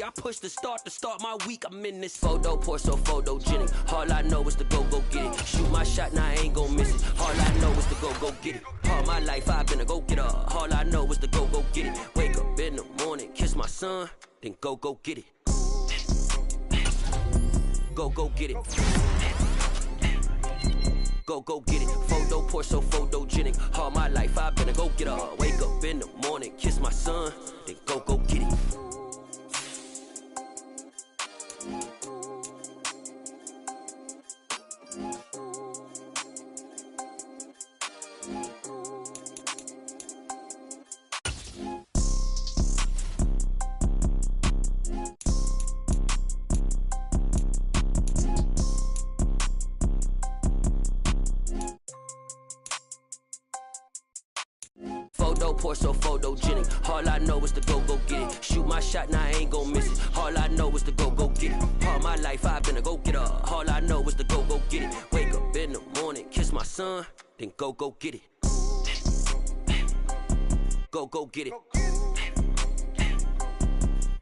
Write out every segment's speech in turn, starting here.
I push the start to start my week. I'm in this photo, pour so photogenic. All I know is to go get it. Shoot my shot, now I ain't gon' miss it. All I know is to go get it. All my life I've been a go-getter. All I know is to go get it. Wake up in the morning, kiss my son, then go get it. Go get it. Go get it. Photo, pour so photogenic. All my life I've been a go-getter. Wake up in the morning, kiss my son, then go get it. Photo, pour so photogenic. All I know is to go get it. Shoot my shot, now I ain't gon' miss it. All I know is to go get it. All my life I've been a go-getter. All I know is to go get it. Wake up in the morning, kiss my son, then go get it. Go get it.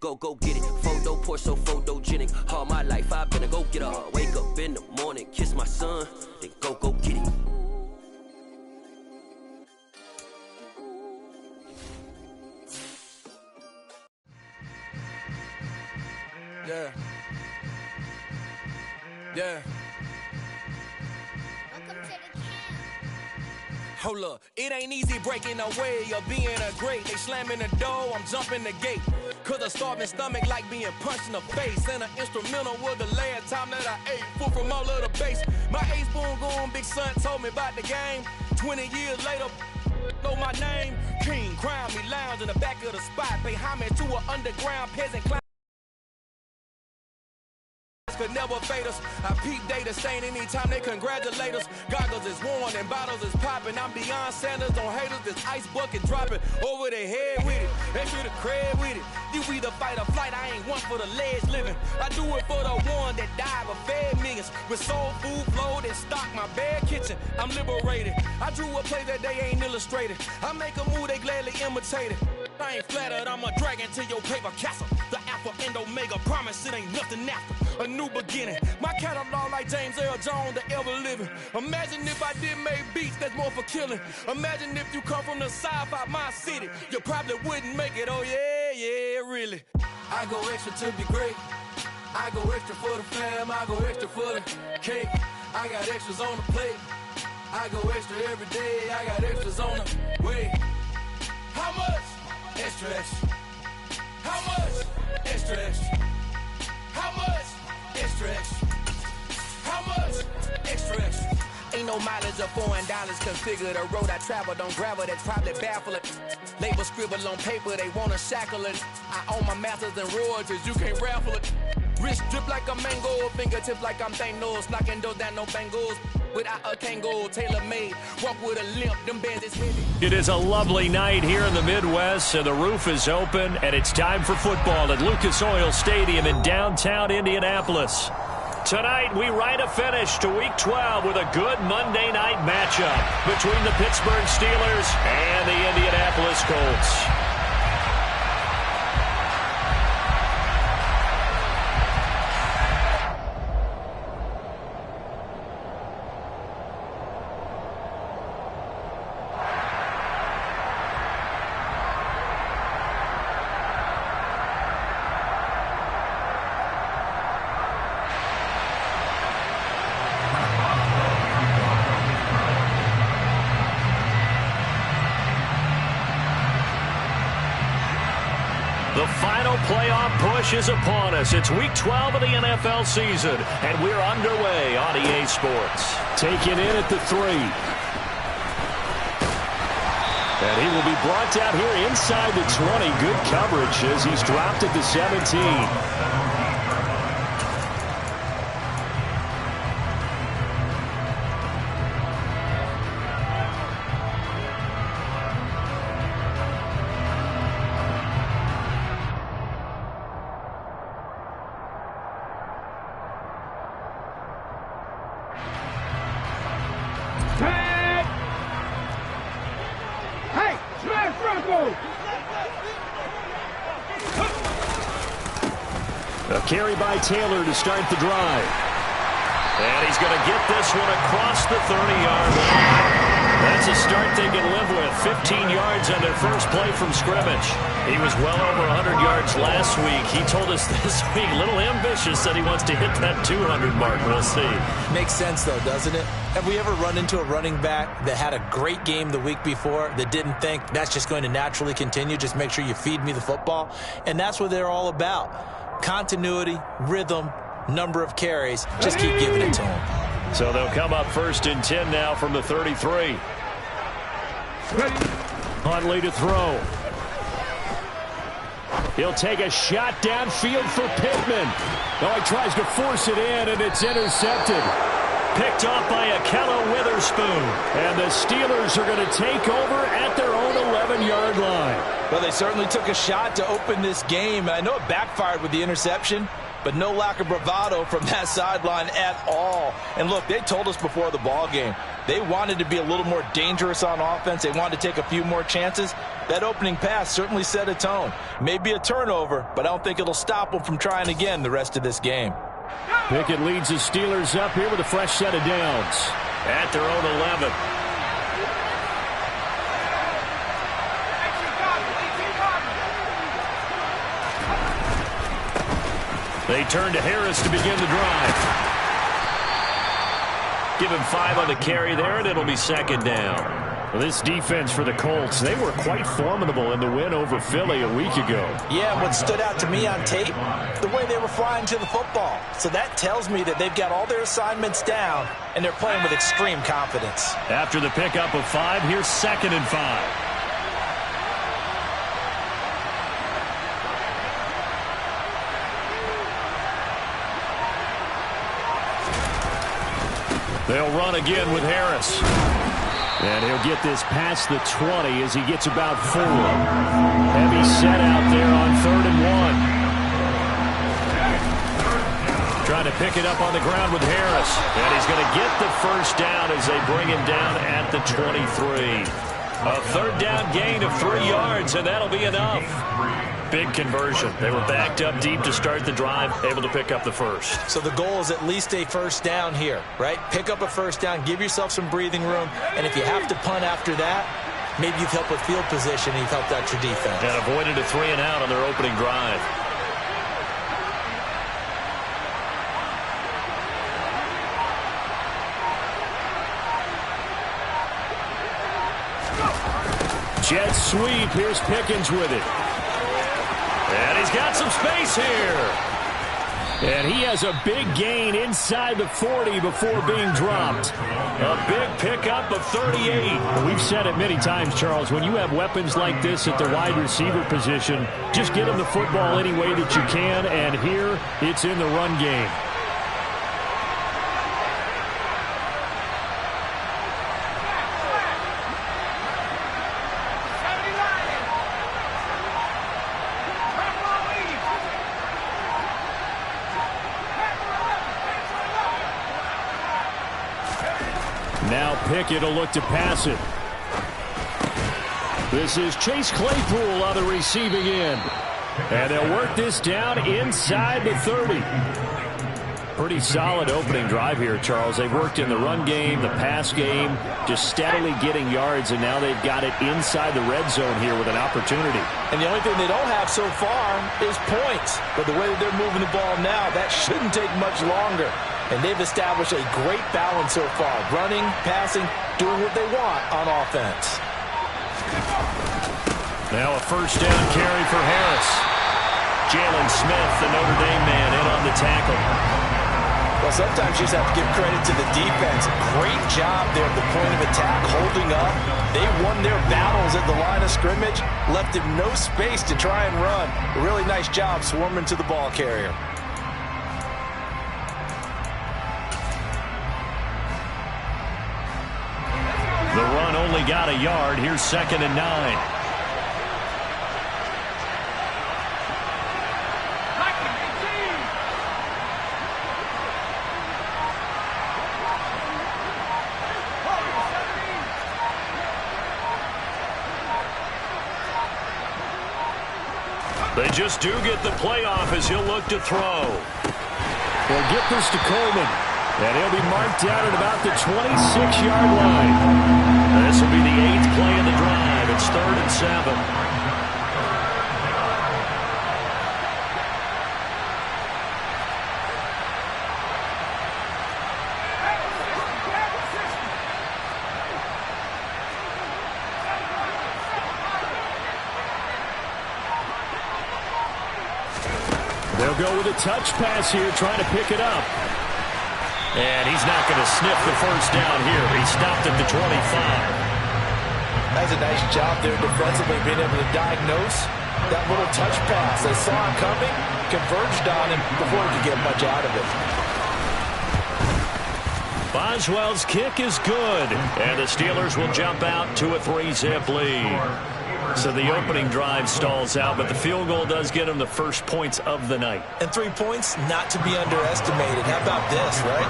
Go get it. Photo, pour so photogenic. All my life I've been a go-getter. Wake up in the morning, kiss my son, then go get it. Yeah. Yeah. Welcome to the camp. Hold up, it ain't easy breaking away or being a great. They slamming the door, I'm jumping the gate. Cause a starving stomach like being punched in the face. And an instrumental was the last time that I ate food from all of the bass. My ace boom going big son told me about the game. 20 years later, know my name. King, crown me, lounge in the back of the spot. Pay homage to an underground peasant clown. Could never fade us. I peep data stain anytime they congratulate us. Goggles is worn and bottles is popping. I'm Deion Sanders on haters. This ice bucket dropping over their head with it. Extra the cred with it. You either fight or flight. I ain't one for the ledge living. I do it for the one that died but fed millions. With soul food flowed and stock my bad kitchen. I'm liberated. I drew a play that they ain't illustrated. I make a move they gladly imitate it. I ain't flattered. I'm a dragon to your paper castle. The alpha and omega promise it ain't nothing after. A new beginning. My catalog like James Earl Jones, the ever living. Imagine if I did make beats that's more for killing. Imagine if you come from the south out my city. You probably wouldn't make it. Oh yeah, really. I go extra to be great. I go extra for the fam. I go extra for the cake. I got extras on the plate. I go extra every day. I got extras on the way. How much? Extra, extra. How much? Extra, extra. How much? Extra, extra. How much? Extra, extra. Ain't no mileage of $4 configure. The road I travel don't gravel, that's probably baffling. Label scribble on paper, they wanna shackle it. I own my masters and royalties, you can't raffle it. Wrist drip like a mango, fingertips like I'm Thanos. Knocking those down, no bangles. Without a Kango, tailor-made. Walk with a limp, them bands is heavy. It is a lovely night here in the Midwest, and the roof is open, and it's time for football at Lucas Oil Stadium in downtown Indianapolis. Tonight, we write a finish to Week 12 with a good Monday night matchup between the Pittsburgh Steelers and the Indianapolis Colts. The final playoff push is upon us. It's Week 12 of the NFL season, and we're underway on EA Sports. Taken in at the 3. And he will be brought down here inside the 20. Good coverage as he's dropped at the 17. A carry by Taylor to start the drive. And he's going to get this one across the 30-yard line. That's a start they can live with. 15 yards on their first play from scrimmage. He was well over 100 yards last week. He told us this week, a little ambitious, that he wants to hit that 200 mark. We'll see. Makes sense, though, doesn't it? Have we ever run into a running back that had a great game the week before that didn't think that's just going to naturally continue? Just make sure you feed me the football. And that's what they're all about. Continuity, rhythm, number of carries. Just keep giving it to them. So they'll come up 1st and 10 now from the 33. Huntley to throw. He'll take a shot downfield for Pittman. Oh, he tries to force it in, and it's intercepted. Picked off by Akello Witherspoon. And the Steelers are going to take over at their own 11-yard line. Well, they certainly took a shot to open this game. I know it backfired with the interception, but no lack of bravado from that sideline at all. And look, they told us before the ball game, they wanted to be a little more dangerous on offense. They wanted to take a few more chances. That opening pass certainly set a tone. Maybe a turnover, but I don't think it'll stop them from trying again the rest of this game. Pickett leads the Steelers up here with a fresh set of downs at their own 11. They turn to Harris to begin the drive. Give him 5 on the carry there, and it'll be 2nd down. Well, this defense for the Colts, they were quite formidable in the win over Philly a week ago. Yeah, what stood out to me on tape, the way they were flying to the football. So that tells me that they've got all their assignments down, and they're playing with extreme confidence. After the pickup of 5, here's 2nd and 5. They'll run again with Harris. And he'll get this past the 20 as he gets about 4. Heavy set out there on 3rd and 1. Trying to pick it up on the ground with Harris. And he's going to get the 1st down as they bring him down at the 23. A 3rd down gain of 3 yards, and that'll be enough. Big conversion. They were backed up deep to start the drive, able to pick up the 1st. So the goal is at least a 1st down here, right? Pick up a 1st down, give yourself some breathing room, and if you have to punt after that, maybe you've helped with field position and you've helped out your defense. And avoided a 3 and out on their opening drive. Jet sweep. Here's Pickens with it. And he's got some space here. And he has a big gain inside the 40 before being dropped. A big pickup of 38. We've said it many times, Charles, when you have weapons like this at the wide receiver position, just get him the football any way that you can, and here it's in the run game. Now Pickett will look to pass it. This is Chase Claypool on the receiving end. And they'll work this down inside the 30. Pretty solid opening drive here, Charles. They've worked in the run game, the pass game, just steadily getting yards, and now they've got it inside the red zone here with an opportunity. And the only thing they don't have so far is points. But the way that they're moving the ball now, that shouldn't take much longer. And they've established a great balance so far. Running, passing, doing what they want on offense. Now a 1st down carry for Harris. Jalen Smith, the Notre Dame man, in on the tackle. Well, sometimes you just have to give credit to the defense. Great job there at the point of attack, holding up. They won their battles at the line of scrimmage, left him no space to try and run. A really nice job swarming to the ball carrier. The run only got a yard. Here's 2nd and 9. They just do get the playoff as he'll look to throw. They'll get this to Coleman. And he'll be marked out at about the 26-yard line. This will be the 8th play of the drive. It's 3rd and 7. They'll go with a touch pass here, trying to pick it up. And he's not going to sniff the first down here. He stopped at the 25. That's a nice job there defensively, being able to diagnose that little touch pass. They saw him coming, converged on him before he could get much out of it. Boswell's kick is good, and the Steelers will jump out to a 3-zip lead. So the opening drive stalls out, but the field goal does get them the first points of the night. And 3 points, not to be underestimated. How about this, right?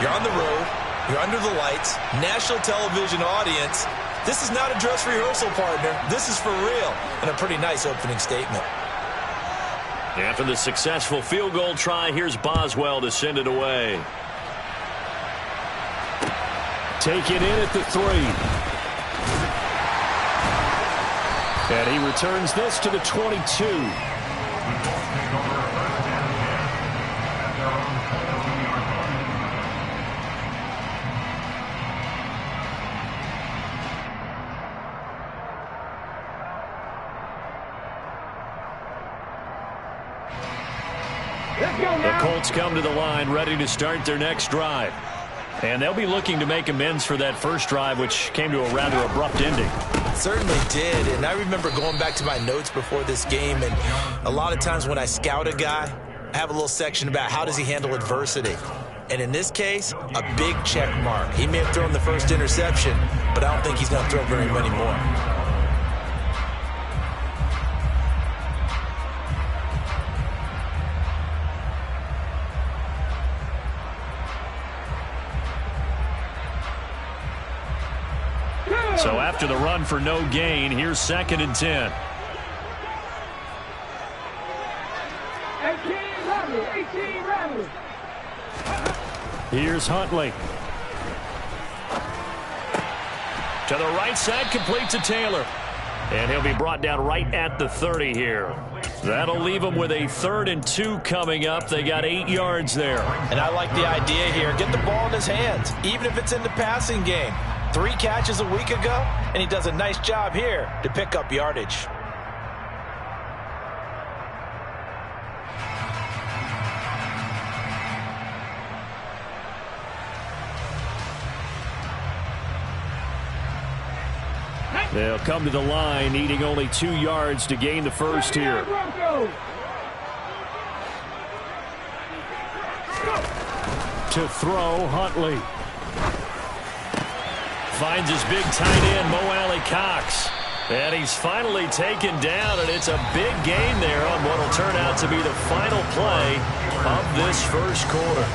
You're on the road, you're under the lights, national television audience. This is not a dress rehearsal, partner. This is for real, and a pretty nice opening statement. After the successful field goal try, here's Boswell to send it away. Take it in at the 3. And he returns this to the 22. The Colts come to the line, ready to start their next drive. And they'll be looking to make amends for that first drive, which came to a rather abrupt ending. Certainly did, and I remember going back to my notes before this game, and a lot of times when I scout a guy, I have a little section about how does he handle adversity. And in this case, a big check mark. He may have thrown the first interception, but I don't think he's going to throw very many more. So after the run for no gain, here's 2nd and 10. 18 Here's Huntley. To the right side, completes to Taylor. And he'll be brought down right at the 30 here. That'll leave them with a 3rd and 2 coming up. They got 8 yards there. And I like the idea here. Get the ball in his hands, even if it's in the passing game. 3 catches a week ago, and he does a nice job here to pick up yardage. They'll come to the line, needing only 2 yards to gain the first here. To throw, Huntley. Finds his big tight end, Mo Alley-Cox. And he's finally taken down, and it's a big gain there on what will turn out to be the final play of this first quarter.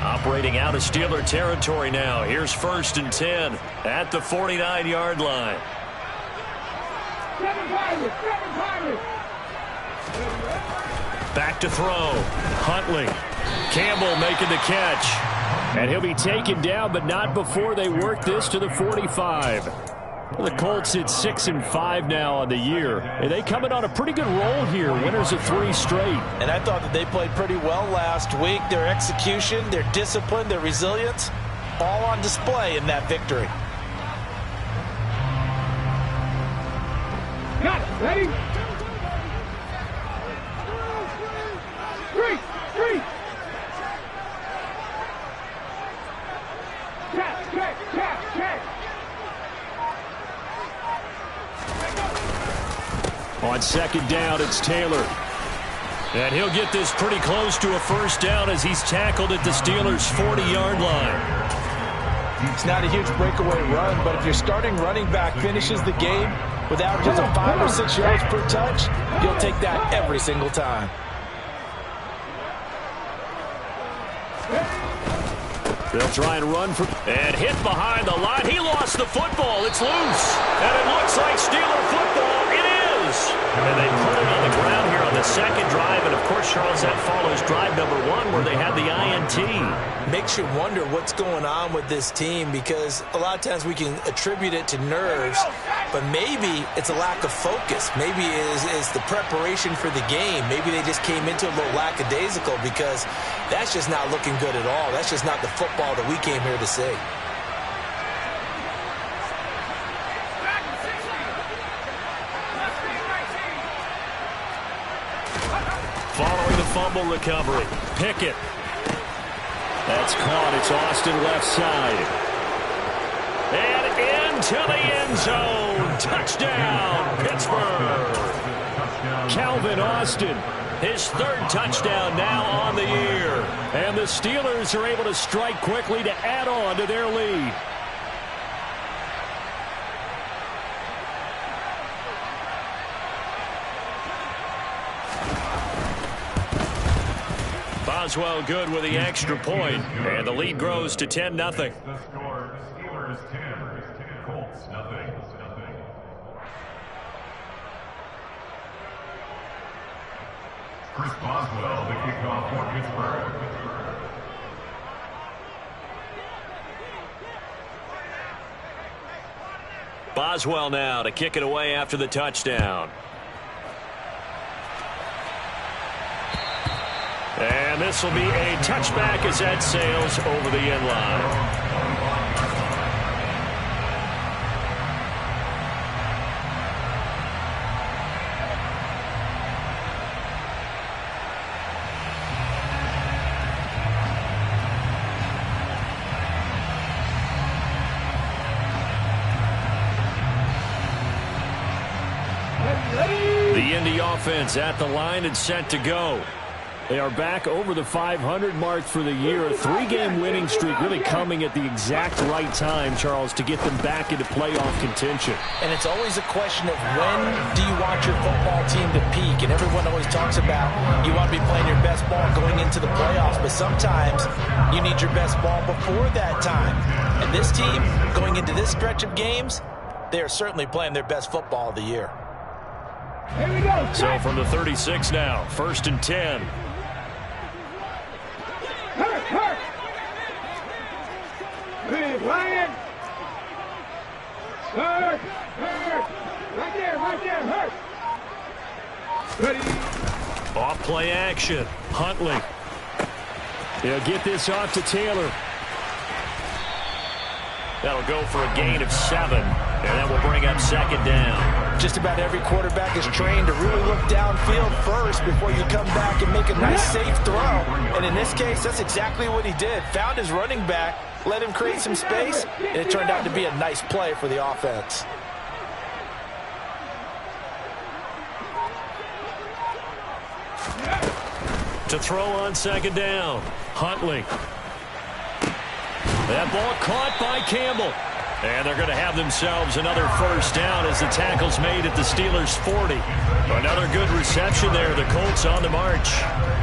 Operating out of Steeler territory now. Here's 1st and 10 at the 49-yard line. Back to throw. Huntley. Campbell making the catch. And he'll be taken down, but not before they work this to the 45. The Colts sit 6-5 now on the year. And they coming on a pretty good roll here. Winners of 3 straight. And I thought that they played pretty well last week. Their execution, their discipline, their resilience, all on display in that victory. Got it. Ready? 3. Check. On 2nd down, it's Taylor. And he'll get this pretty close to a first down as he's tackled at the Steelers' 40-yard line. It's not a huge breakaway run, but if your starting running back finishes the game with averages of 5 or 6 yards per touch, you'll take that every single time. They'll try and run for and hit behind the line. He lost the football. It's loose. And it looks like Steeler football. It is. And they put it on the ground here on the second drive. And, of course, Charles, that follows drive number 1 where they had the INT. Makes you wonder what's going on with this team, because a lot of times we can attribute it to nerves, but maybe it's a lack of focus. Maybe it's the preparation for the game. Maybe they just came into a little lackadaisical, because that's just not looking good at all. That's just not the football that we came here to see. Following the fumble recovery, Pickett. That's caught. It's Austin left side. And into the end zone. Touchdown, Pittsburgh. Calvin Austin, his 3rd touchdown now on the year. And the Steelers are able to strike quickly to add on to their lead. Boswell good with the extra point, and the lead grows to 10-0. The score, the Steelers 10, Colts nothing. Chris Boswell, the kickoff for Pittsburgh. Boswell now to kick it away after the touchdown. And this will be a touchback as that sails over the end line. The Indy offense at the line and set to go. They are back over the 500 mark for the year. A 3-game winning streak really coming at the exact right time, Charles, to get them back into playoff contention. And it's always a question of when do you want your football team to peak? And everyone always talks about you want to be playing your best ball going into the playoffs, but sometimes you need your best ball before that time. And this team, going into this stretch of games, they are certainly playing their best football of the year. Here we go. So from the 36 now, 1st and 10. Hurt. Big Ryan. Hurt. Right there, hurt. Ready. Off play action. Huntley. They'll get this off to Taylor. That'll go for a gain of 7. And that will bring up 2nd down. Just about every quarterback is trained to really look downfield first before you come back and make a nice, safe throw. And in this case, that's exactly what he did. Found his running back, let him create some space, and it turned out to be a nice play for the offense. To throw on 2nd down. Huntley. That ball caught by Campbell. And they're going to have themselves another 1st down as the tackle's made at the Steelers' 40. Another good reception there. The Colts on the march.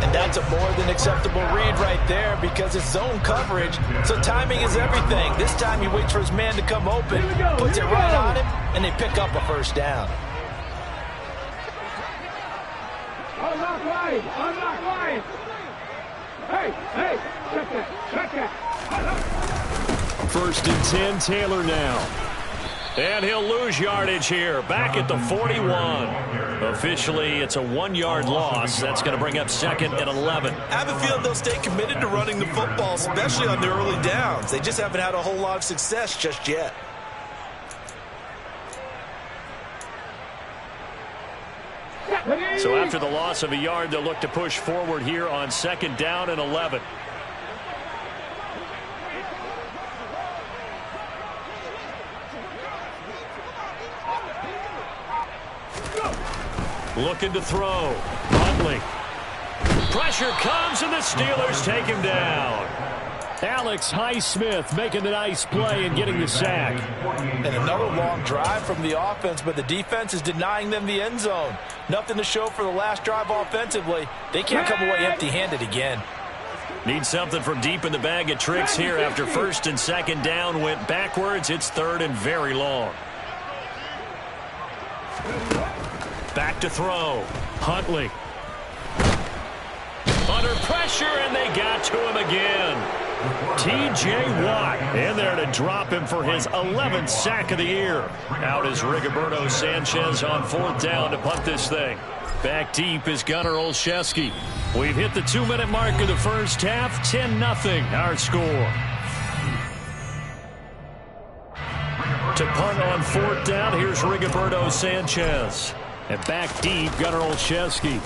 And that's a more than acceptable read right there because it's zone coverage, so timing is everything. This time he waits for his man to come open, puts it right on him, and they pick up a 1st down. Unlock line. Hey, check that. 1st and 10, Taylor now. And he'll lose yardage here, back at the 41. Officially, it's a 1-yard loss. That's going to bring up 2nd and 11. I have a feeling they'll stay committed to running the football, especially on the early downs. They just haven't had a whole lot of success just yet. So after the loss of a yard, they'll look to push forward here on 2nd down and 11. Looking to throw. Huntley. Pressure comes, and the Steelers take him down. Alex Highsmith making the nice play and getting the sack. And another long drive from the offense, but the defense is denying them the end zone. Nothing to show for the last drive offensively. They can't come away empty-handed again. Need something from deep in the bag of tricks here after first and second down went backwards. It's third and very long. Back to throw. Huntley. Under pressure, and they got to him again. T.J. Watt in there to drop him for his 11th sack of the year. Out is Rigoberto Sanchez on fourth down to punt this thing. Back deep is Gunnar Olszewski. We've hit the 2-minute mark of the first half. 10-0 our score. To punt on fourth down, here's Rigoberto Sanchez. And back deep, Gunnar Olszewski.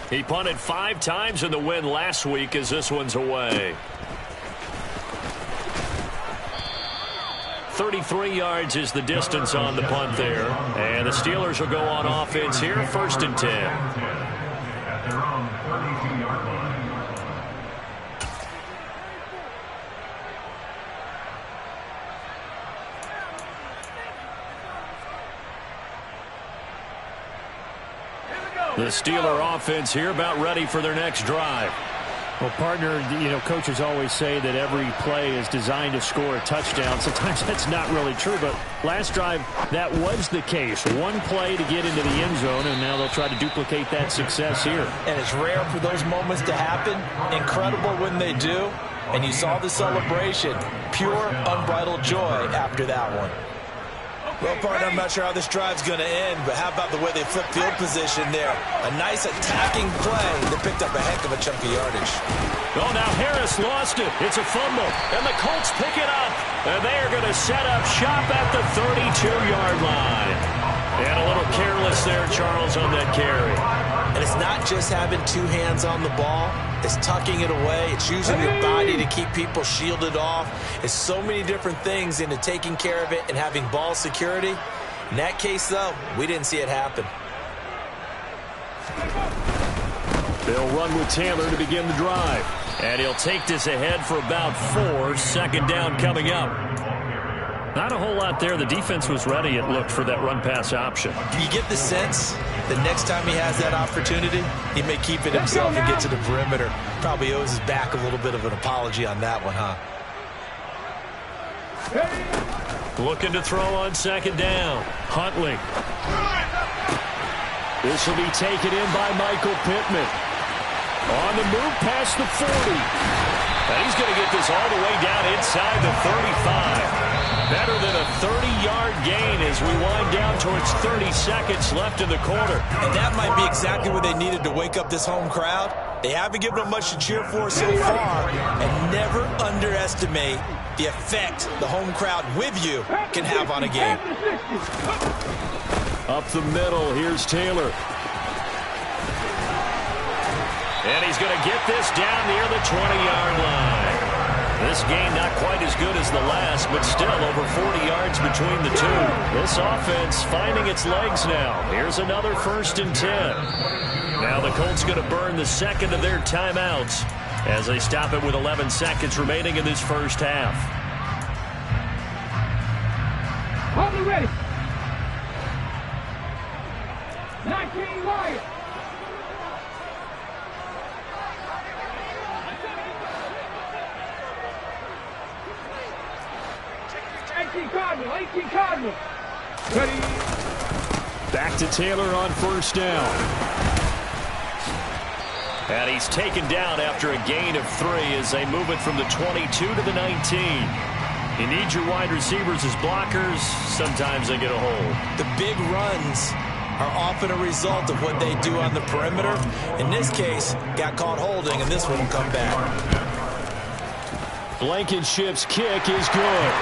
He punted 5 times in the win last week as this one's away. 33 yards is the distance on the punt there. And the Steelers will go on offense here, first and 10. At their own 32-yard line. The Steeler offense here about ready for their next drive. Well, partner, coaches always say that every play is designed to score a touchdown. Sometimes that's not really true, but last drive, that was the case. One play to get into the end zone, and now they'll try to duplicate that success here. And it's rare for those moments to happen. Incredible when they do. And you saw the celebration. Pure, unbridled joy after that one. Well, partner, I'm not sure how this drive's going to end, but how about the way they flip field position there? A nice attacking play that picked up a heck of a chunk of yardage. Oh, now Harris lost it. It's a fumble, and the Colts pick it up, and they are going to set up shop at the 32-yard line. And a little careless there, Charles, on that carry. And it's not just having 2 hands on the ball. It's tucking it away. It's using your body to keep people shielded off. It's so many different things into taking care of it and having ball security. In that case, though, we didn't see it happen. They'll run with Taylor to begin the drive. And he'll take this ahead for about 4. Second down coming up. Not a whole lot there. The defense was ready, it looked, for that run-pass option. You get the sense that next time he has that opportunity, he may keep it himself and get to the perimeter. Probably owes his back a little bit of an apology on that one, huh? Looking to throw on second down. Huntley. This will be taken in by Michael Pittman. On the move past the 40. And he's going to get this all the way down inside the 35. Better than a 30-yard gain as we wind down towards 30 seconds left in the quarter. And that might be exactly what they needed to wake up this home crowd. They haven't given them much to cheer for so far. And never underestimate the effect the home crowd with you can have on a game. Up the middle, here's Taylor. And he's going to get this down near the 20-yard line. This game not quite as good as the last, but still over 40 yards between the two. This offense finding its legs now. Here's another first and 10. Now the Colts going to burn the second of their timeouts as they stop it with 11 seconds remaining in this first half. Hold ready. 19 Wyatt. Cardinal. Ready. Back to Taylor on first down. And he's taken down after a gain of 3 as they move it from the 22 to the 19. You need your wide receivers as blockers. Sometimes they get a hold. The big runs are often a result of what they do on the perimeter. In this case, got caught holding, and this one will come back. Blankenship's kick is good.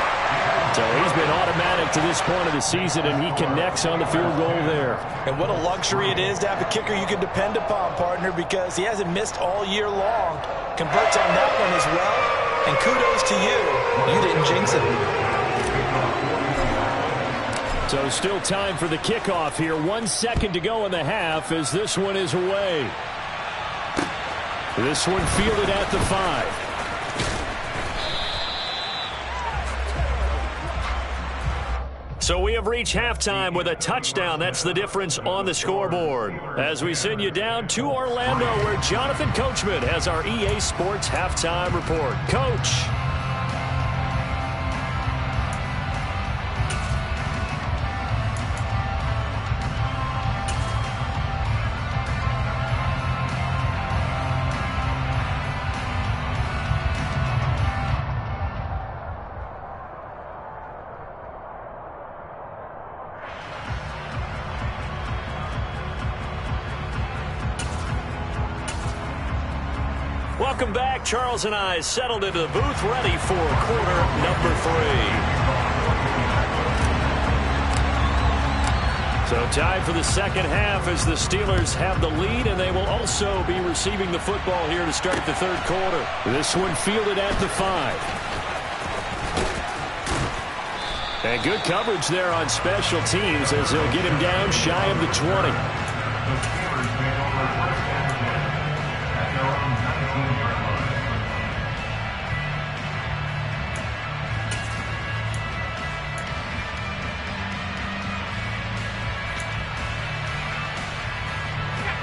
So he's been automatic to this point of the season, and he connects on the field goal there. And what a luxury it is to have a kicker you can depend upon, partner, because he hasn't missed all year long. Converts on that one as well. And kudos to you. You didn't jinx it. So still time for the kickoff here. 1 second to go in the half as this one is away. This one fielded at the 5. So we have reached halftime with a touchdown. That's the difference on the scoreboard. As we send you down to Orlando, where Jonathan Coachman has our EA Sports halftime report. Coach. Welcome back. Charles and I settled into the booth, ready for quarter number 3. So tied for the second half as the Steelers have the lead, and they will also be receiving the football here to start the third quarter. This one fielded at the 5. And good coverage there on special teams as they'll get him down shy of the 20.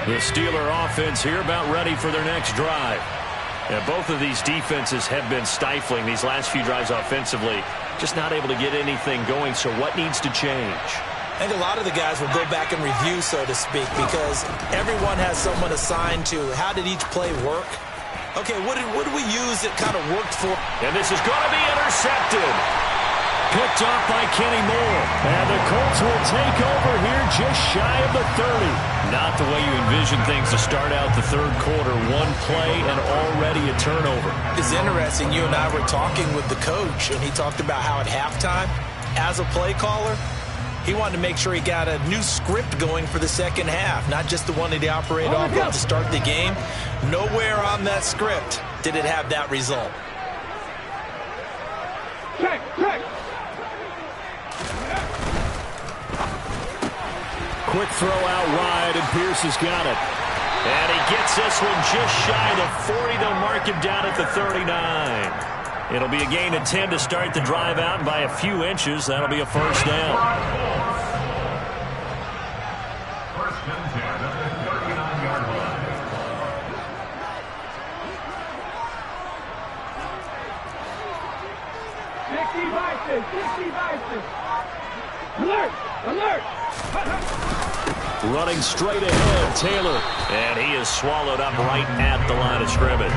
The Steeler offense here about ready for their next drive. And both of these defenses have been stifling these last few drives offensively. Just not able to get anything going, so what needs to change? I think a lot of the guys will go back and review, so to speak, because everyone has someone assigned to how did each play work. Okay, what did we use that kind of worked for? And this is going to be intercepted. Picked off by Kenny Moore. And the Colts will take over here just shy of the 30. Not the way you envision things to start out the third quarter. One play and already a turnover. It's interesting. You and I were talking with the coach, and he talked about how at halftime, as a play caller, he wanted to make sure he got a new script going for the second half, not just the one that he operated off of to start the game. Nowhere on that script did it have that result. Check. Quick throw out wide, and Pierce has got it. And he gets this one just shy of the 40. They'll mark him down at the 39. It'll be a gain of 10 to start the drive out, and by a few inches, that'll be a first down. First and 10 at the 39-yard line. Alert! Running straight ahead, Taylor. And he is swallowed up right at the line of scrimmage.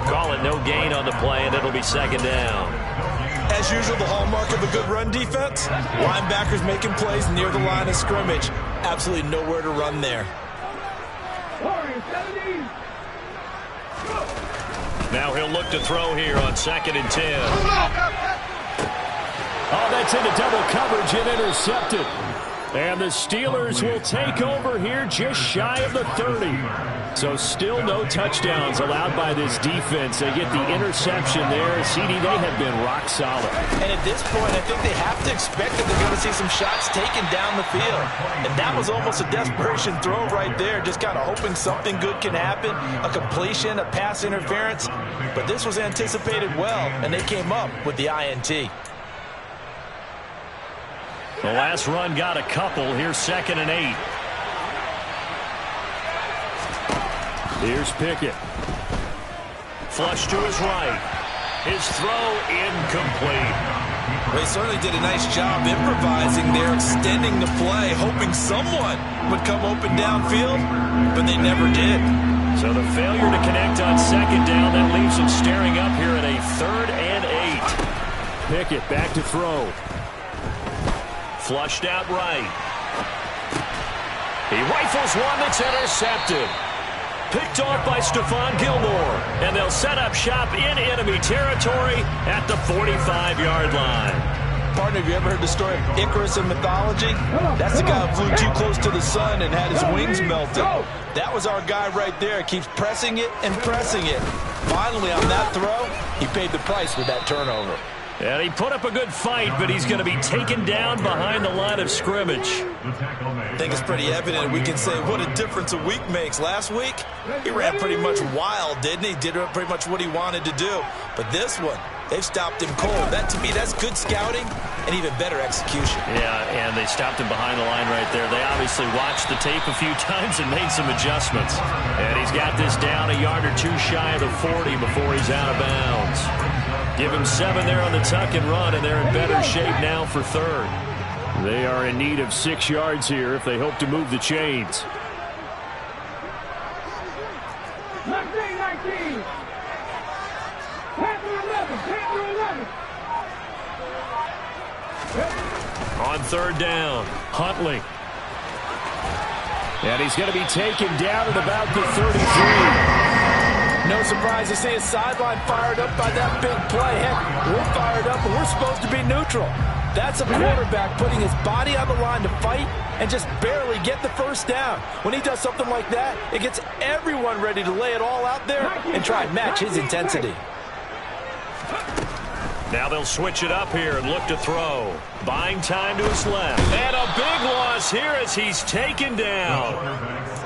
Call it no gain on the play, and it'll be second down. As usual, the hallmark of a good run defense, linebackers making plays near the line of scrimmage. Absolutely nowhere to run there. Now he'll look to throw here on 2nd and 10. Oh, that's into double coverage and intercepted. And the Steelers will take over here just shy of the 30. So still no touchdowns allowed by this defense. They get the interception there. CD, they have been rock solid. And at this point, I think they have to expect that they're going to see some shots taken down the field. And that was almost a desperation throw right there, just kind of hoping something good can happen, a completion, a pass interference. But this was anticipated well, and they came up with the INT. The last run got a couple. Here's 2nd and 8. Here's Pickett. Flush to his right. His throw incomplete. They certainly did a nice job improvising there, extending the play, hoping someone would come open downfield, but they never did. So the failure to connect on 2nd down, that leaves them staring up here at a 3rd and 8. Pickett back to throw. Flushed out right. He rifles one that's intercepted. Picked off by Stephon Gilmore. And they'll set up shop in enemy territory at the 45-yard line. Partner, have you ever heard the story of Icarus in mythology? That's the guy who flew too close to the sun and had his wings melted. That was our guy right there. Keeps pressing it and pressing it. Finally, on that throw, he paid the price with that turnover. And he put up a good fight, but he's going to be taken down behind the line of scrimmage. I think it's pretty evident. We can say what a difference a week makes. Last week, he ran pretty much wild, didn't he? Did pretty much what he wanted to do. But this one, They've stopped him cold. That, to me, that's good scouting and even better execution. Yeah, and they stopped him behind the line right there. They obviously watched the tape a few times and made some adjustments. And he's got this down a yard or two shy of the 40 before he's out of bounds. Give him 7 there on the tuck and run, and they're in better shape now for third. They are in need of 6 yards here if they hope to move the chains. 19. Panther 11. On third down, Huntley. And he's going to be taken down at about the 33. No surprise to see his sideline fired up by that big play. Heck, we're fired up, and we're supposed to be neutral. That's a quarterback putting his body on the line to fight and just barely get the first down. When he does something like that, it gets everyone ready to lay it all out there and try and match his intensity. Now they'll switch it up here and look to throw. Buying time to his left. And a big loss here as he's taken down.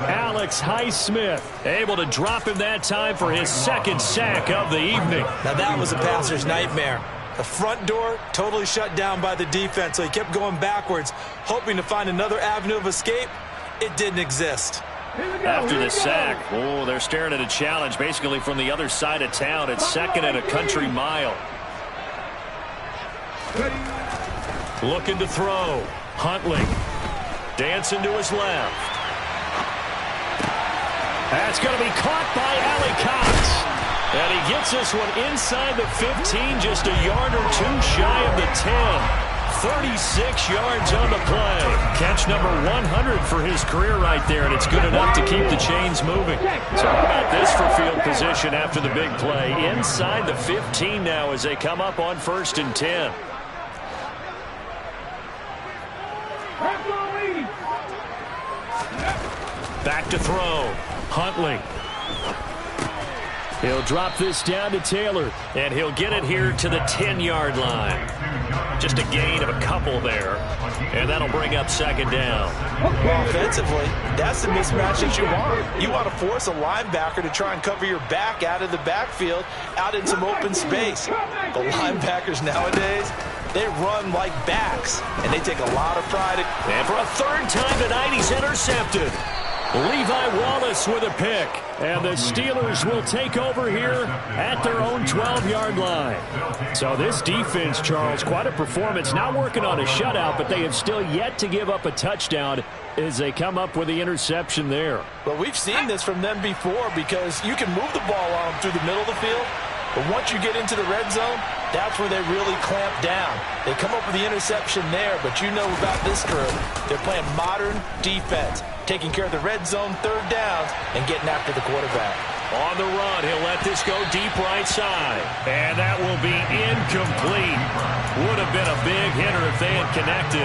Alex Highsmith able to drop him that time for his second sack of the evening. Now that was a passer's nightmare. The front door totally shut down by the defense, so he kept going backwards, hoping to find another avenue of escape. It didn't exist. After the sack, oh, they're staring at a challenge basically from the other side of town. It's 2nd and a country mile. Looking to throw. Huntley. Dancing to his left. That's going to be caught by Allie Cox. And he gets this one inside the 15, just a yard or two shy of the 10. 36 yards on the play. Catch number 100 for his career right there, and it's good enough to keep the chains moving. So how about this for field position after the big play? Inside the 15 now as they come up on 1st and 10. Back to throw. Huntley. He'll drop this down to Taylor, and he'll get it here to the 10-yard line. Just a gain of a couple there, and that'll bring up 2nd down. Well, offensively, that's the mismatch that you want. You want to force a linebacker to try and cover your back out of the backfield, out in some open space. The linebackers nowadays, they run like backs, and they take a lot of pride. And for a 3rd time tonight, he's intercepted. Levi Wallace with a pick. And the Steelers will take over here at their own 12-yard line. So this defense, Charles, quite a performance. Not working on a shutout, but they have still yet to give up a touchdown as they come up with the interception there. Well, we've seen this from them before because you can move the ball on them through the middle of the field. But once you get into the red zone, that's where they really clamp down. They come up with the interception there, but you know about this crew. They're playing modern defense, taking care of the red zone 3rd downs and getting after the quarterback. On the run, he'll let this go deep right side. And that will be incomplete. Would have been a big hitter if they had connected.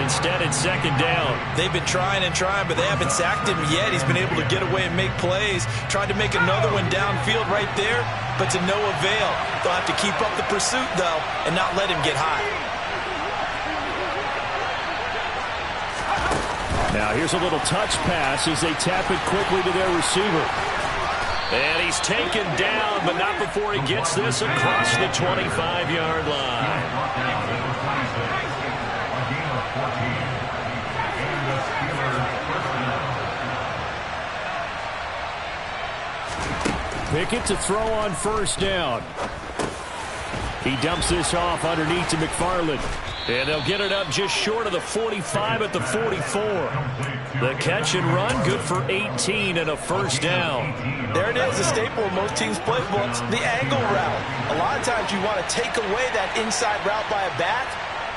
Instead, it's 2nd down. They've been trying and trying, but they haven't sacked him yet. He's been able to get away and make plays. Tried to make another one downfield right there, but to no avail. They'll have to keep up the pursuit, though, and not let him get high. Now here's a little touch pass as they tap it quickly to their receiver. And he's taken down, but not before he gets this across the 25-yard line. Pickett to throw on 1st down. He dumps this off underneath to McFarland. And they'll get it up just short of the 45 at the 44. The catch and run, good for 18 and a 1st down. There it is, a staple of most teams' playbooks, the angle route. A lot of times you want to take away that inside route by a back,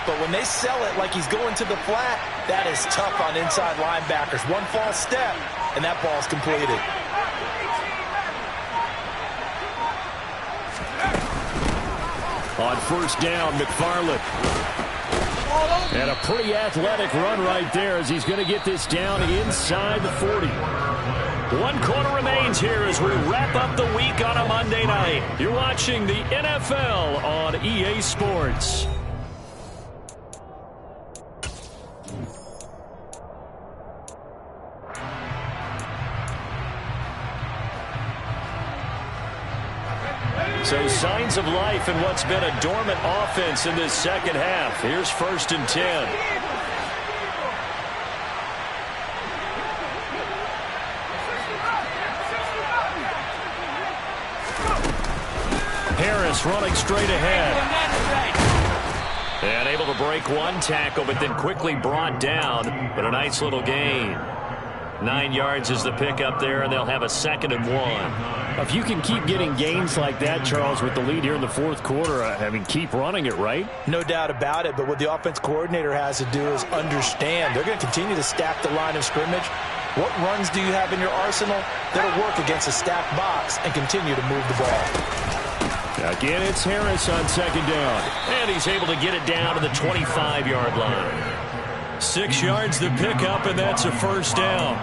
but when they sell it like he's going to the flat, that is tough on inside linebackers. One false step, and that ball's completed. On 1st down, McFarland. And a pretty athletic run right there as he's going to get this down inside the 40. 1 quarter remains here as we wrap up the week on a Monday night. You're watching the NFL on EA Sports. So signs of life in what's been a dormant offense in this second half. Here's 1st and 10. Harris running straight ahead. And able to break one tackle, but then quickly brought down. But a nice little gain. 9 yards is the pickup there, and they'll have a 2nd and 1. If you can keep getting gains like that, Charles, with the lead here in the 4th quarter, I mean, keep running it, right? No doubt about it, but what the offense coordinator has to do is understand. They're going to continue to stack the line of scrimmage. What runs do you have in your arsenal that'll work against a stacked box and continue to move the ball? Again, it's Harris on 2nd down. And he's able to get it down to the 25-yard line. 6 yards the pickup, and that's a 1st down.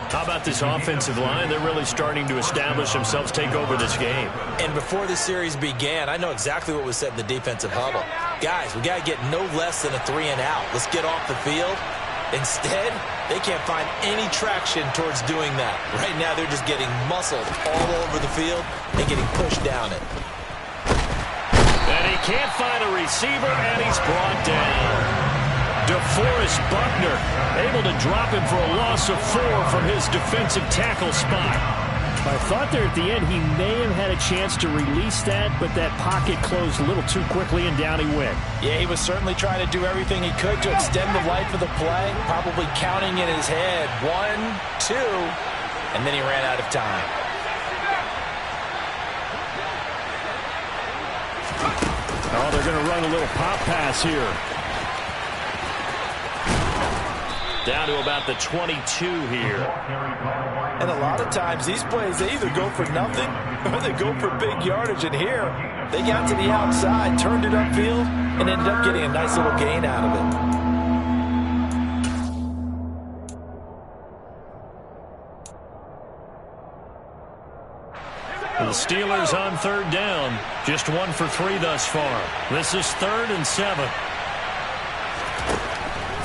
How about this offensive line? They're really starting to establish themselves, take over this game. And before the series began, I know exactly what was said in the defensive huddle. Guys, we got to get no less than a 3-and-out. Let's get off the field. Instead, they can't find any traction towards doing that. Right now, they're just getting muscled all over the field and getting pushed down it. And he can't find a receiver, and he's brought down. DeForest Buckner able to drop him for a loss of 4 from his defensive tackle spot. I thought there at the end he may have had a chance to release that, but that pocket closed a little too quickly, and down he went. Yeah, he was certainly trying to do everything he could to extend the life of the play, probably counting in his head 1, 2, and then he ran out of time. Oh, they're going to run a little pop pass here. Down to about the 22 here. And a lot of times these plays, they either go for nothing or they go for big yardage. And here, they got to the outside, turned it upfield, and ended up getting a nice little gain out of it. The Steelers on 3rd down. Just 1 for 3 thus far. This is 3rd and 7.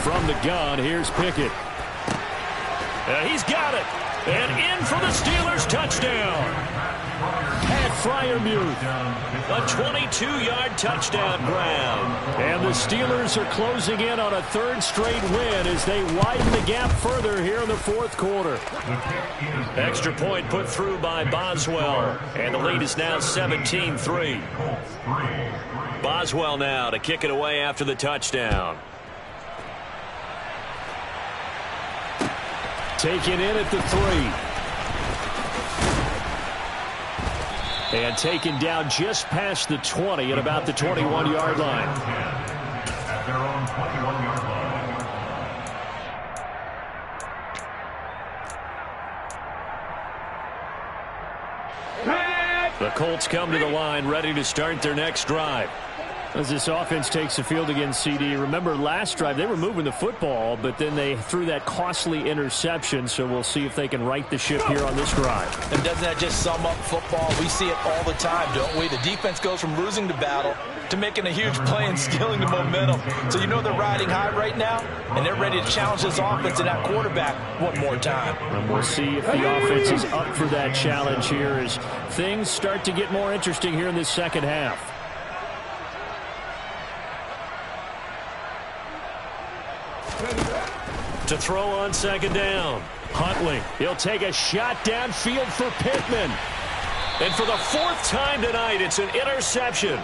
From the gun, here's Pickett. He's got it. And in for the Steelers touchdown. Pat Freiermuth. A 22-yard touchdown grab. And the Steelers are closing in on a 3rd straight win as they widen the gap further here in the 4th quarter. Extra point put through by Boswell. And the lead is now 17-3. Boswell now to kick it away after the touchdown. Taken in at the 3. And taken down just past the 20 at about the 21-yard line. At their own 21-yard line. The Colts come to the line ready to start their next drive. As this offense takes the field against CD, remember last drive they were moving the football, but then they threw that costly interception, so we'll see if they can right the ship here on this drive. And doesn't that just sum up football? We see it all the time, don't we? The defense goes from losing the battle to making a huge play and stealing the momentum. So you know they're riding high right now, and they're ready to challenge this offense and that quarterback one more time. And we'll see if the offense is up for that challenge here as things start to get more interesting here in this second half. To throw on 2nd down. Huntley, he'll take a shot downfield for Pittman. And for the 4th time tonight, it's an interception.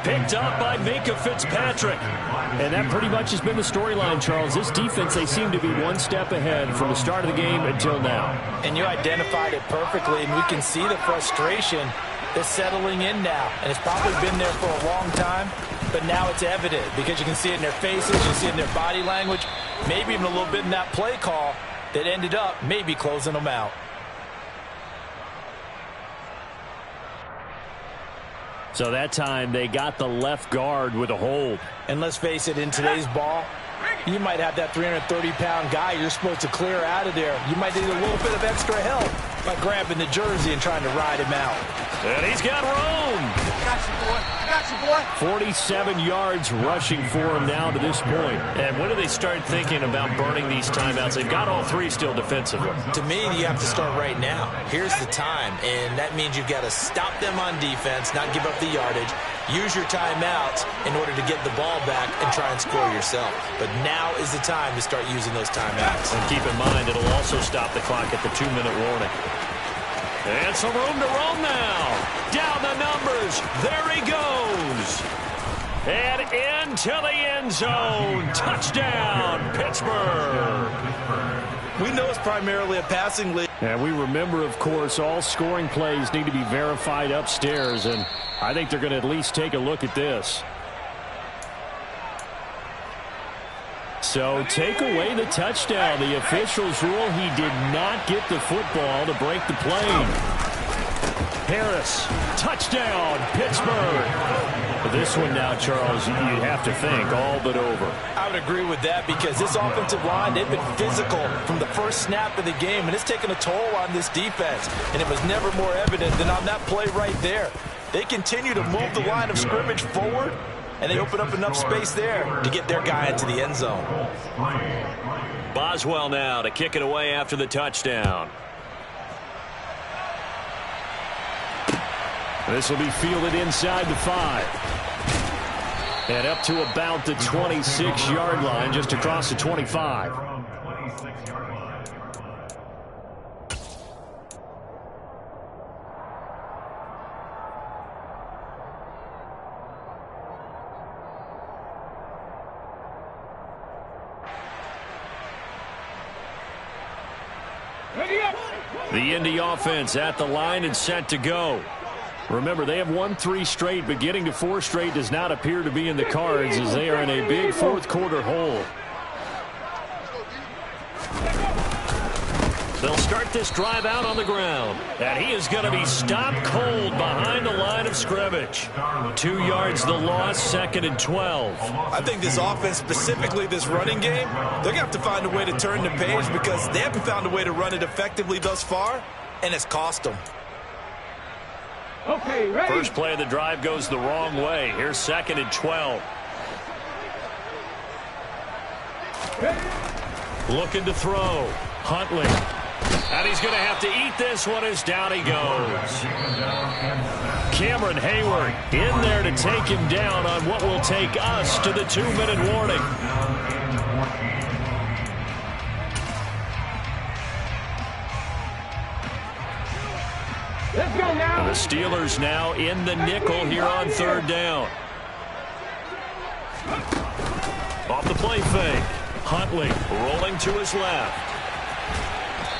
Picked up by Minka Fitzpatrick. And that pretty much has been the storyline, Charles. This defense, they seem to be one step ahead from the start of the game until now. And you identified it perfectly, and we can see the frustration that's settling in now. And it's probably been there for a long time, but now it's evident because you can see it in their faces, you see it in their body language, maybe even a little bit in that play call that ended up maybe closing them out. So that time they got the left guard with a hold. And let's face it, in today's ball, you might have that 330-pound guy you're supposed to clear out of there. You might need a little bit of extra help by grabbing the jersey and trying to ride him out. And he's got room. I got you, boy. I got 47 yards rushing for him now to this point. And when do they start thinking about burning these timeouts? They've got all three still defensively. To me, you have to start right now. Here's the time, and that means you've got to stop them on defense, not give up the yardage, use your timeouts in order to get the ball back and try and score yourself. But now is the time to start using those timeouts. And keep in mind, it'll also stop the clock at the 2-minute warning. And some room to roam now. Down the numbers. There he goes. And into the end zone. Touchdown, Pittsburgh. We know it's primarily a passing league. And we remember, of course, all scoring plays need to be verified upstairs. And I think they're going to at least take a look at this. So take away the touchdown. The officials rule he did not get the football to break the play. Harris, touchdown, Pittsburgh. But this one now, Charles, you'd have to think all but over. I would agree with that because this offensive line, they've been physical from the first snap of the game, and it's taken a toll on this defense. And it was never more evident than on that play right there. They continue to move the line of scrimmage forward, and they open up enough space there to get their guy into the end zone. Boswell now to kick it away after the touchdown. This will be fielded inside the 5. And up to about the 26-yard line, just across the 25. The Indy offense at the line and set to go. Remember, they have won 3 straight, but getting to 4 straight does not appear to be in the cards as they are in a big fourth-quarter hole. They'll start this drive out on the ground, and he is going to be stopped cold behind the line of scrimmage. 2 yards the loss, 2nd and 12. I think this offense, specifically this running game, they're going to have to find a way to turn the page because they haven't found a way to run it effectively thus far, and it's cost them. Okay, ready? First play of the drive goes the wrong way. Here's 2nd and 12. Looking to throw. Huntley. And he's going to have to eat this one as down he goes. Cameron Hayward in there to take him down on what will take us to the 2-minute warning. Let's go now. The Steelers now in the nickel here on 3rd down. Off the play fake. Huntley rolling to his left.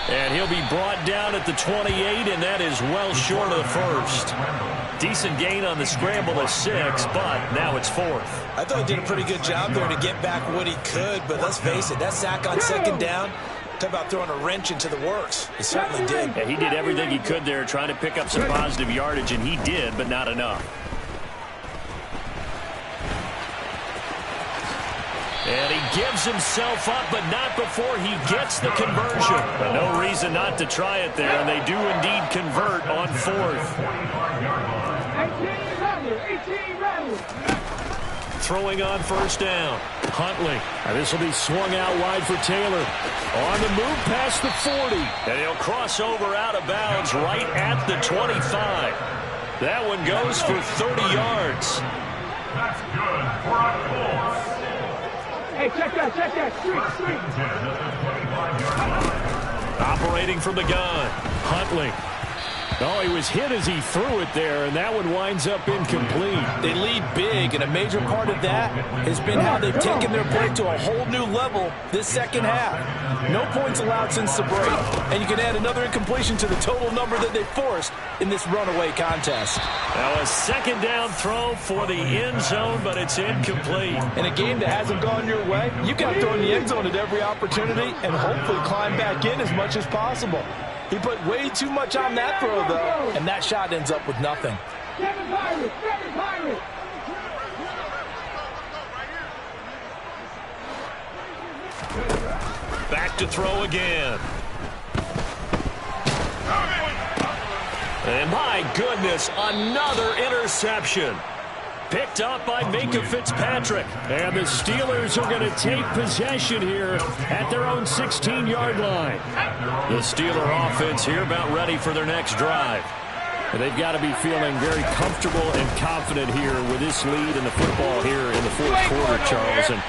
And he'll be brought down at the 28, and that is well short of the first. Decent gain on the scramble of 6, but now it's 4th. I thought he did a pretty good job there to get back what he could, but let's face it, that sack on 2nd down, talk about throwing a wrench into the works. He certainly did. Yeah, he did everything he could there trying to pick up some positive yardage, and he did, but not enough. And he gives himself up, but not before he gets the conversion. But no reason not to try it there, and they do indeed convert on 4th. 18 ready. Throwing on 1st down. Huntley. And this will be swung out wide for Taylor. On the move past the 40. And he'll cross over out of bounds right at the 25. That one goes for 30 yards. That's good for a Colts. Hey, check that. Street. Operating from the gun. Huntley. Oh, he was hit as he threw it there, and that one winds up incomplete. They lead big, and a major part of that has been how they've taken their play to a whole new level this second half. No points allowed since the break, and you can add another incompletion to the total number that they forced in this runaway contest. Now a 2nd down throw for the end zone, but it's incomplete. In a game that hasn't gone your way, you've got to throw in the end zone at every opportunity and hopefully climb back in as much as possible. He put way too much on that throw, though, and that shot ends up with nothing. Back to throw again. And my goodness, another interception. Picked up by Minkah Fitzpatrick. And the Steelers are going to take possession here at their own 16-yard line. The Steeler offense here about ready for their next drive. And they've got to be feeling very comfortable and confident here with this lead in the football here in the fourth quarter, Charles. And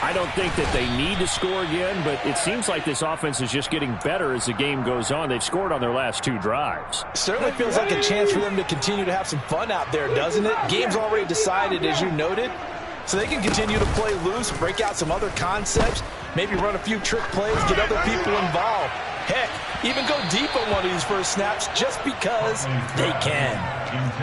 I don't think that they need to score again, but it seems like this offense is just getting better as the game goes on. They've scored on their last 2 drives. Certainly feels like a chance for them to continue to have some fun out there, doesn't it? Game's already decided, as you noted, so they can continue to play loose, break out some other concepts, maybe run a few trick plays, get other people involved. Heck, even go deep on one of these first snaps just because they can.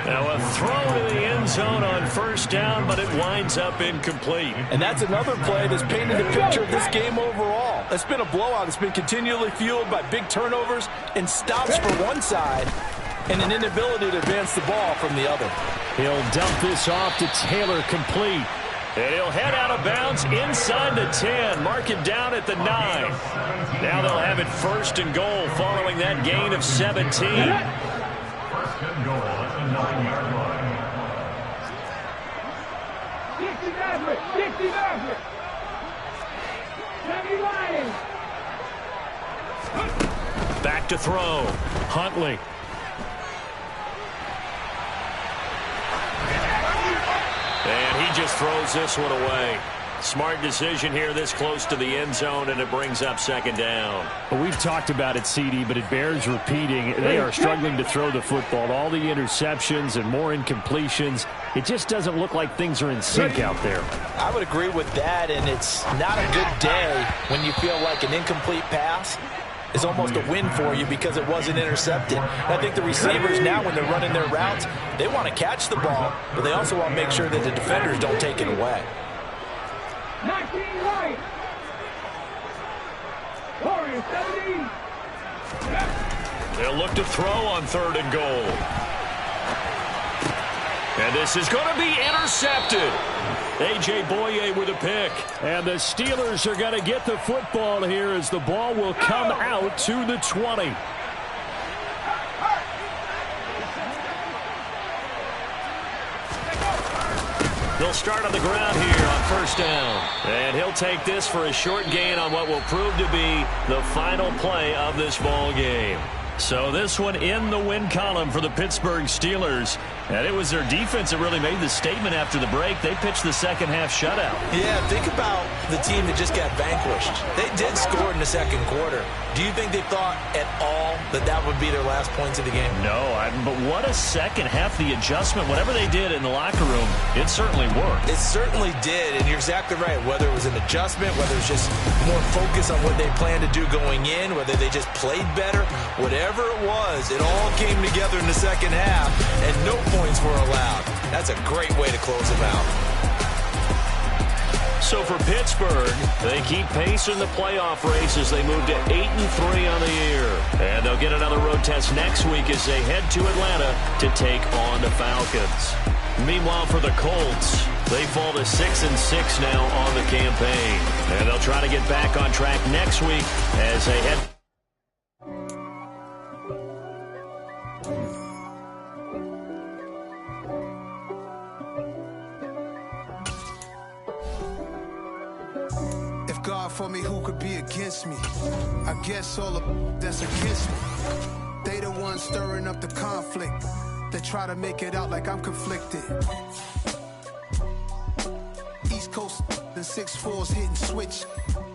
Now a throw to the end zone on first down, but it winds up incomplete. And that's another play that's painted the picture of this game overall. It's been a blowout. It's been continually fueled by big turnovers and stops for one side and an inability to advance the ball from the other. He'll dump this off to Taylor, complete. And he'll head out of bounds inside the 10. Mark him down at the 9. Now they'll have it first and goal following that gain of 17. First and goal at the 9-yard line. Dixie Maverick! Dixie Maverick! Sammy Lions! Back to throw. Huntley. And he just throws this one away. Smart decision here this close to the end zone, and it brings up second down. Well, we've talked about it, CD, but it bears repeating. They are struggling to throw the football. All the interceptions and more incompletions. It just doesn't look like things are in sync out there. I would agree with that, and it's not a good day when you feel like an incomplete pass is almost a win for you because it wasn't intercepted. And I think the receivers now, when they're running their routes, they want to catch the ball, but they also want to make sure that the defenders don't take it away. 19 right. Warriors 17. They'll look to throw on third and goal. And this is going to be intercepted. A.J. Boye with a pick. And the Steelers are going to get the football here as the ball will come out to the 20. They'll start on the ground here on first down. And he'll take this for a short gain on what will prove to be the final play of this ball game. So this one in the win column for the Pittsburgh Steelers. And it was their defense that really made the statement after the break. They pitched the second half shutout. Yeah, think about the team that just got vanquished. They did score in the second quarter. Do you think they thought at all that that would be their last points of the game? No, but what a second half. The adjustment, whatever they did in the locker room, it certainly worked. It certainly did, and you're exactly right. Whether it was an adjustment, whether it was just more focus on what they planned to do going in, whether they just played better, whatever it was, it all came together in the second half, and no points were allowed. That's a great way to close them out. So for Pittsburgh, they keep pace in the playoff race as they move to 8-3 on the year. And they'll get another road test next week as they head to Atlanta to take on the Falcons. Meanwhile, for the Colts, they fall to 6-6 now on the campaign. And they'll try to get back on track next week as they head. For me, who could be against me? I guess all of that's against me. They the ones stirring up the conflict. They try to make it out like I'm conflicted. East Coast and 6'4s hitting switch.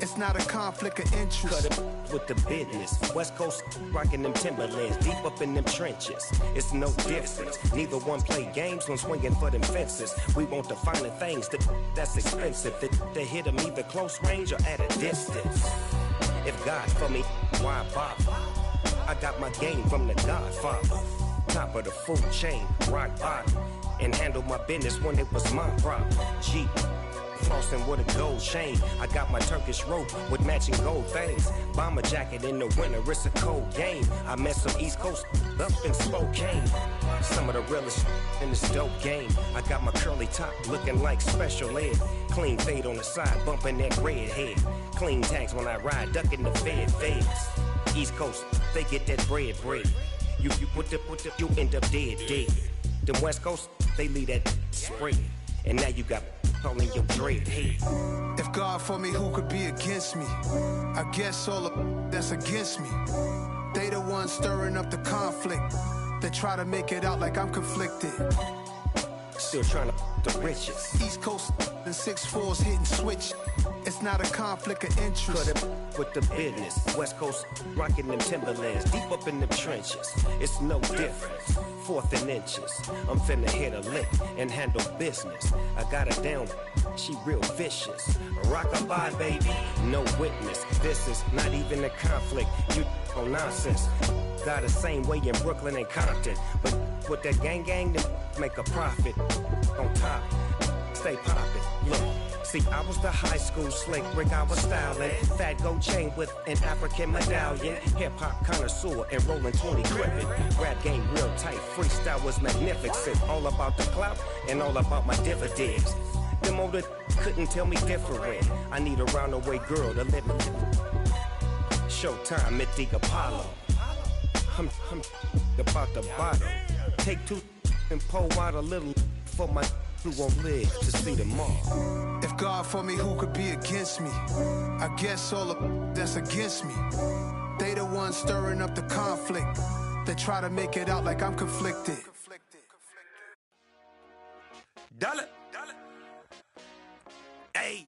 It's not a conflict of interest. Cut it with the business. West Coast rocking them Timberlands, deep up in them trenches. It's no difference. Neither one play games when swinging for them fences. We want the finer things that's expensive. That hit them either close range or at a distance. If God for me, why bother? I got my game from the Godfather. Top of the food chain, rock bottom. And handle my business when it was my problem. Jeep. Flossing with a gold chain. I got my Turkish rope with matching gold things. Bomber jacket in the winter, it's a cold game. I met some East Coast up in Spokane. Some of the realest in this dope game. I got my curly top looking like special ed. Clean fade on the side, bumping that red head. Clean tags when I ride, ducking the feds. East Coast, they get that bread. You put the, you end up dead. Them West Coast, they leave that spread. and now you got all in your dread head. If God for me, who could be against me? I guess all the that's against me. They the ones stirring up the conflict. They try to make it out like I'm conflicted. Still trying to the riches. East Coast and 6'4s hitting switch. It's not a conflict of interest. Cut it with the business. West Coast rocking them Timberlands, deep up in them trenches. It's no difference. 4th and inches. I'm finna hit a lick and handle business. I got her down. She real vicious. Rock-a-bye, baby. No witness. This is not even a conflict. You on nonsense. Got the same way in Brooklyn and Compton. But with that gang, then make a profit. On top, stay poppin'. Look, see, I was the high school slick Rick, I was styling. Fat gold chain with an African medallion. Hip-hop connoisseur and rolling 20 crippin'. Rap game real tight, freestyle was magnificent. All about the clout and all about my dividends. Them older couldn't tell me different. I need a roundaway girl to let me. Showtime at the Apollo. I'm about the bottle. Take 2 and pour out a little for my who won't live to see tomorrow. If God for me, who could be against me? I guess all the that's against me. They the ones stirring up the conflict. They try to make it out like I'm conflicted. Dollar. Hey.